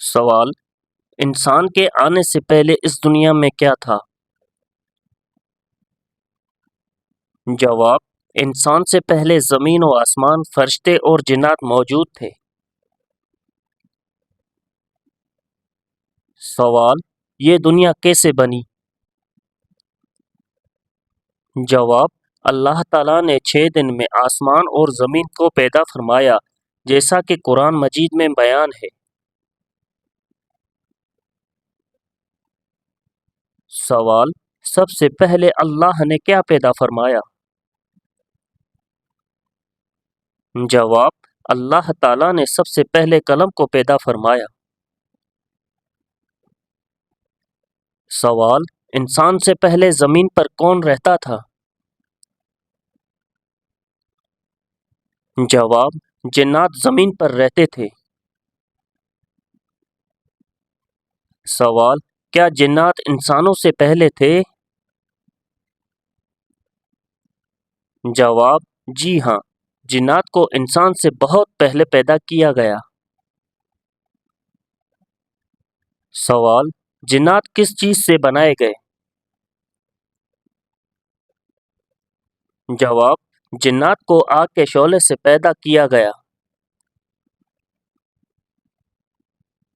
سوال: انسان کے آنے سے پہلے اس دنیا میں کیا تھا؟ جواب: انسان سے پہلے زمین و آسمان، فرشتے اور جنات موجود تھے۔ سوال: یہ دنیا کیسے بنی؟ جواب: اللہ تعالیٰ نے 6 دن میں آسمان اور زمین کو پیدا فرمایا، جیسا کہ قرآن مجید میں بیان ہے۔ سوال: سب سے پہلے اللہ نے کیا پیدا فرمایا؟ جواب: اللہ تعالیٰ نے سب سے پہلے قلم کو پیدا فرمایا۔ سوال: انسان سے پہلے زمین پر کون رہتا تھا؟ جواب: جنات زمین پر رہتے تھے۔ سوال: کیا جنات انسانوں سے پہلے تھے؟ جواب: جی ہاں، جنات کو انسان سے بہت پہلے پیدا کیا گیا۔ سوال: جنات کس چیز سے بنائے گئے؟ جواب: جنات کو آگ کے شعلے سے پیدا کیا گیا۔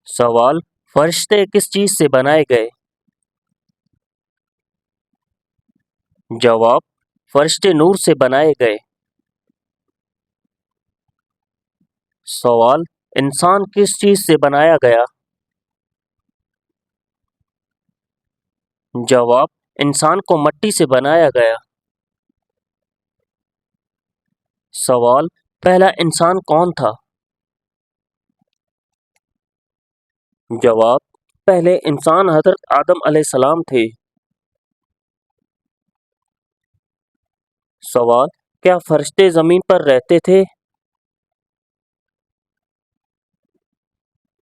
سوال: فرشتے کس چیز سے بنائے گئے؟ جواب: فرشتے نور سے بنائے گئے۔ سوال: انسان کس چیز سے بنایا گیا؟ جواب: انسان کو مٹی سے بنایا گیا۔ سوال: پہلا انسان کون تھا؟ جواب: پہلے انسان حضرت آدم علیہ السلام تھے۔ سوال: کیا فرشتے زمین پر رہتے تھے؟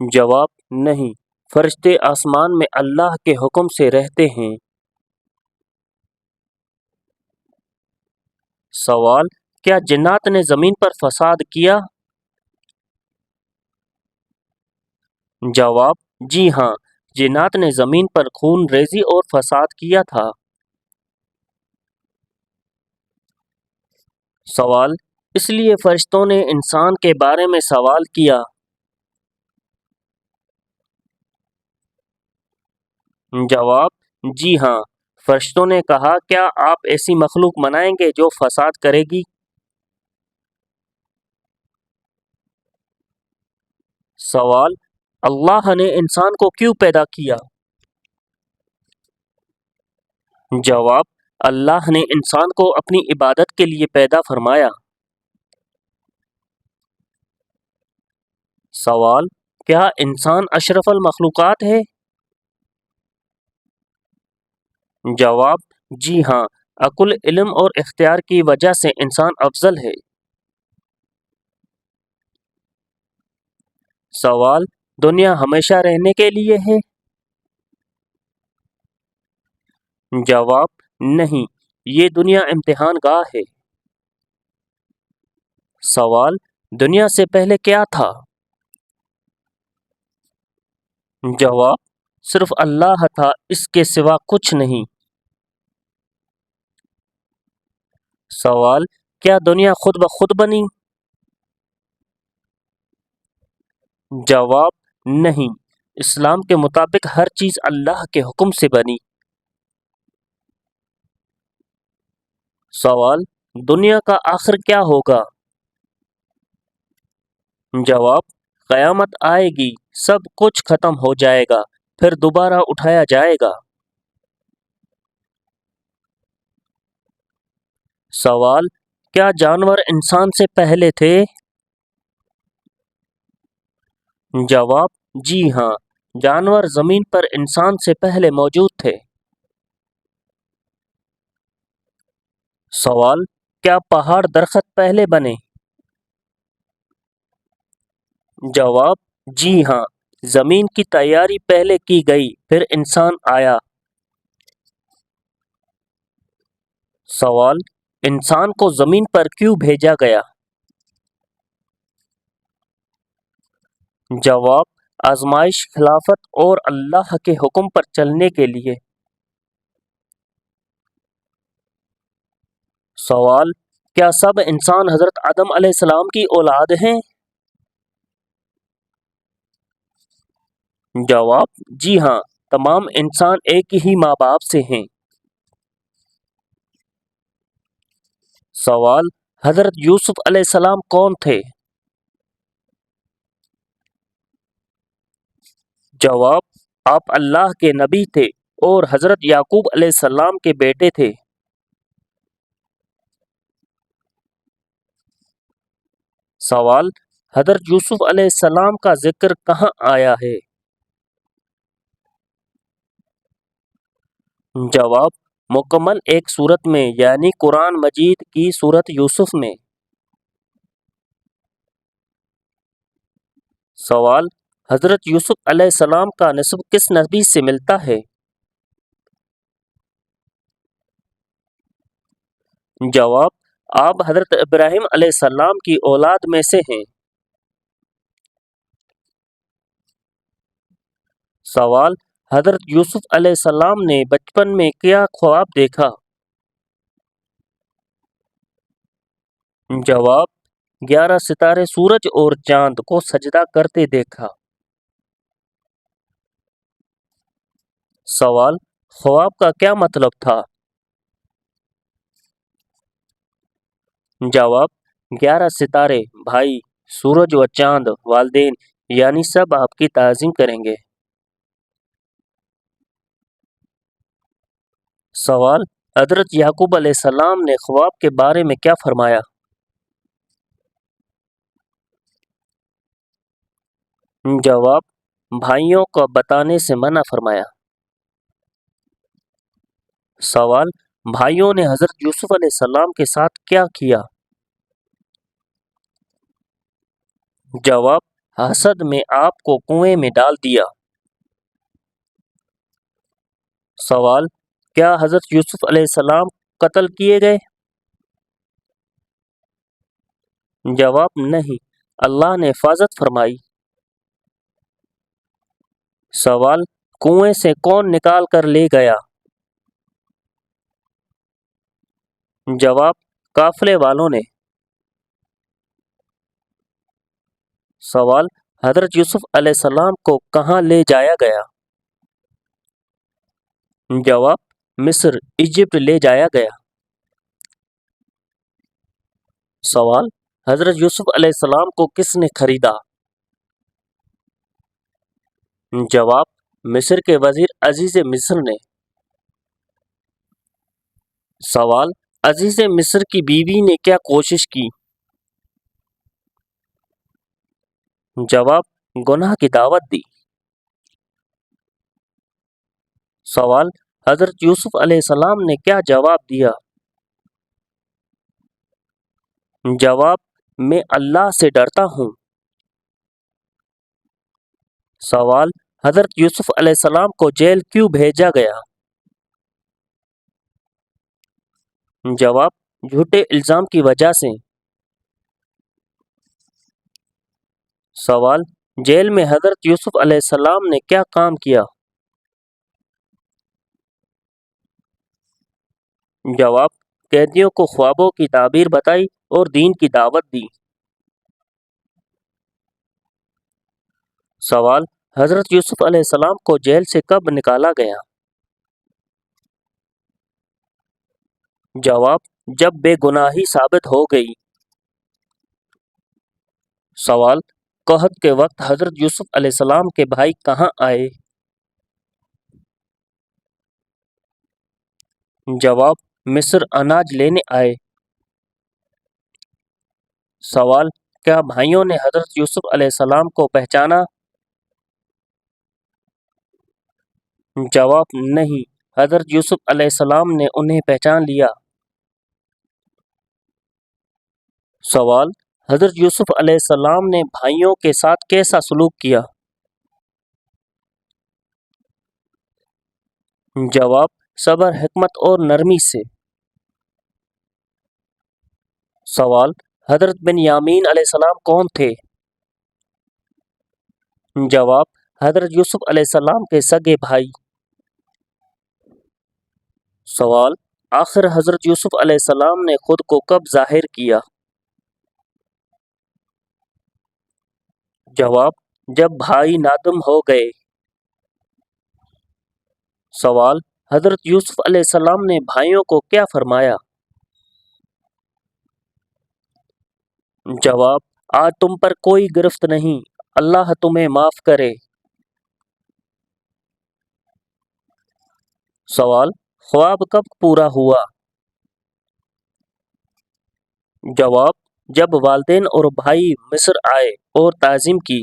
جواب: نہیں، فرشتے آسمان میں اللہ کے حکم سے رہتے ہیں۔ سوال: کیا جنات نے زمین پر فساد کیا؟ جواب: جی ہاں، جنات نے زمین پر خون ریزی اور فساد کیا تھا۔ سوال: اس لیے فرشتوں نے انسان کے بارے میں سوال کیا۔ جواب: جی ہاں، فرشتوں نے کہا کیا آپ ایسی مخلوق بنائیں گے جو فساد کرے گی؟ سوال: اللہ نے انسان کو کیوں پیدا کیا؟ جواب: اللہ نے انسان کو اپنی عبادت کے لیے پیدا فرمایا۔ سوال: کیا انسان اشرف المخلوقات ہے؟ جواب: جی ہاں، عقل، علم اور اختیار کی وجہ سے انسان افضل ہے۔ سوال: دنیا ہمیشہ رہنے کے لیے ہے؟ جواب: نہیں، یہ دنیا امتحان گاہ ہے۔ سوال: دنیا سے پہلے کیا تھا؟ جواب: صرف اللہ تھا، اس کے سوا کچھ نہیں۔ سوال: کیا دنیا خود بخود بنی؟ جواب: نہیں، اسلام کے مطابق ہر چیز اللہ کے حکم سے بنی۔ سوال: دنیا کا آخر کیا ہوگا؟ جواب: قیامت آئے گی، سب کچھ ختم ہو جائے گا، پھر دوبارہ اٹھایا جائے گا۔ سوال: کیا جانور انسان سے پہلے تھے؟ جواب: جی ہاں، جانور زمین پر انسان سے پہلے موجود تھے۔ سوال: کیا پہاڑ درخت پہلے بنے؟ جواب: جی ہاں، زمین کی تیاری پہلے کی گئی، پھر انسان آیا۔ سوال: انسان کو زمین پر کیوں بھیجا گیا؟ جواب: آزمائش، خلافت اور اللہ کے حکم پر چلنے کے لیے۔ سوال: کیا سب انسان حضرت آدم علیہ السلام کی اولاد ہیں؟ جواب: جی ہاں، تمام انسان ایک ہی ماں باپ سے ہیں۔ سوال: حضرت یوسف علیہ السلام کون تھے؟ جواب: آپ اللہ کے نبی تھے اور حضرت یعقوب علیہ السلام کے بیٹے تھے۔ سوال: حضرت یوسف علیہ السلام کا ذکر کہاں آیا ہے؟ جواب: مکمل ایک سورت میں، یعنی قرآن مجید کی سورت یوسف میں۔ سوال: حضرت یوسف علیہ السلام کا نسب کس نبی سے ملتا ہے؟ جواب: آپ حضرت ابراہیم علیہ السلام کی اولاد میں سے ہیں۔ سوال: حضرت یوسف علیہ السلام نے بچپن میں کیا خواب دیکھا؟ جواب: 11 ستارے، سورج اور چاند کو سجدہ کرتے دیکھا۔ سوال: خواب کا کیا مطلب تھا؟ جواب: 11 ستارے، بھائی، سورج و چاند، والدین، یعنی سب آپ کی تعظیم کریں گے۔ سوال: حضرت یعقوب علیہ السلام نے خواب کے بارے میں کیا فرمایا؟ جواب: بھائیوں کو بتانے سے منع فرمایا۔ سوال: بھائیوں نے حضرت یوسف علیہ السلام کے ساتھ کیا کیا؟ جواب: حسد میں آپ کو کنویں میں ڈال دیا۔ سوال: کیا حضرت یوسف علیہ السلام قتل کیے گئے؟ جواب: نہیں، اللہ نے حفاظت فرمائی۔ سوال: کنویں سے کون نکال کر لے گیا؟ جواب: قافلے والوں نے۔ سوال: حضرت یوسف علیہ السلام کو کہاں لے جایا گیا؟ جواب: مصر، ایجپٹ لے جایا گیا۔ سوال: حضرت یوسف علیہ السلام کو کس نے خریدا؟ جواب: مصر کے وزیر عزیز مصر نے۔ سوال: عزیز مصر کی بیوی نے کیا کوشش کی؟ جواب: گناہ کی دعوت دی۔ سوال: حضرت یوسف علیہ السلام نے کیا جواب دیا؟ جواب: میں اللہ سے ڈرتا ہوں۔ سوال: حضرت یوسف علیہ السلام کو جیل کیوں بھیجا گیا؟ جواب: جھوٹے الزام کی وجہ سے۔ سوال: جیل میں حضرت یوسف علیہ السلام نے کیا کام کیا؟ جواب: قیدیوں کو خوابوں کی تعبیر بتائی اور دین کی دعوت دی۔ سوال: حضرت یوسف علیہ السلام کو جیل سے کب نکالا گیا؟ جواب: جب بے گناہی ثابت ہو گئی۔ سوال: قحط کے وقت حضرت یوسف علیہ السلام کے بھائی کہاں آئے؟ جواب: مصر اناج لینے آئے۔ سوال: کیا بھائیوں نے حضرت یوسف علیہ السلام کو پہچانا؟ جواب: نہیں، حضرت یوسف علیہ السلام نے انہیں پہچان لیا۔ سوال: حضرت یوسف علیہ السلام نے بھائیوں کے ساتھ کیسا سلوک کیا؟ جواب: صبر، حکمت اور نرمی سے۔ سوال: حضرت بنیامین علیہ السلام کون تھے؟ جواب: حضرت یوسف علیہ السلام کے سگے بھائی۔ سوال: آخر حضرت یوسف علیہ السلام نے خود کو کب ظاہر کیا؟ جواب: جب بھائی نادم ہو گئے۔ سوال: حضرت یوسف علیہ السلام نے بھائیوں کو کیا فرمایا؟ جواب: آج تم پر کوئی گرفت نہیں، اللہ تمہیں معاف کرے۔ سوال: خواب کب پورا ہوا؟ جواب: جب والدین اور بھائی مصر آئے اور تعظیم کی۔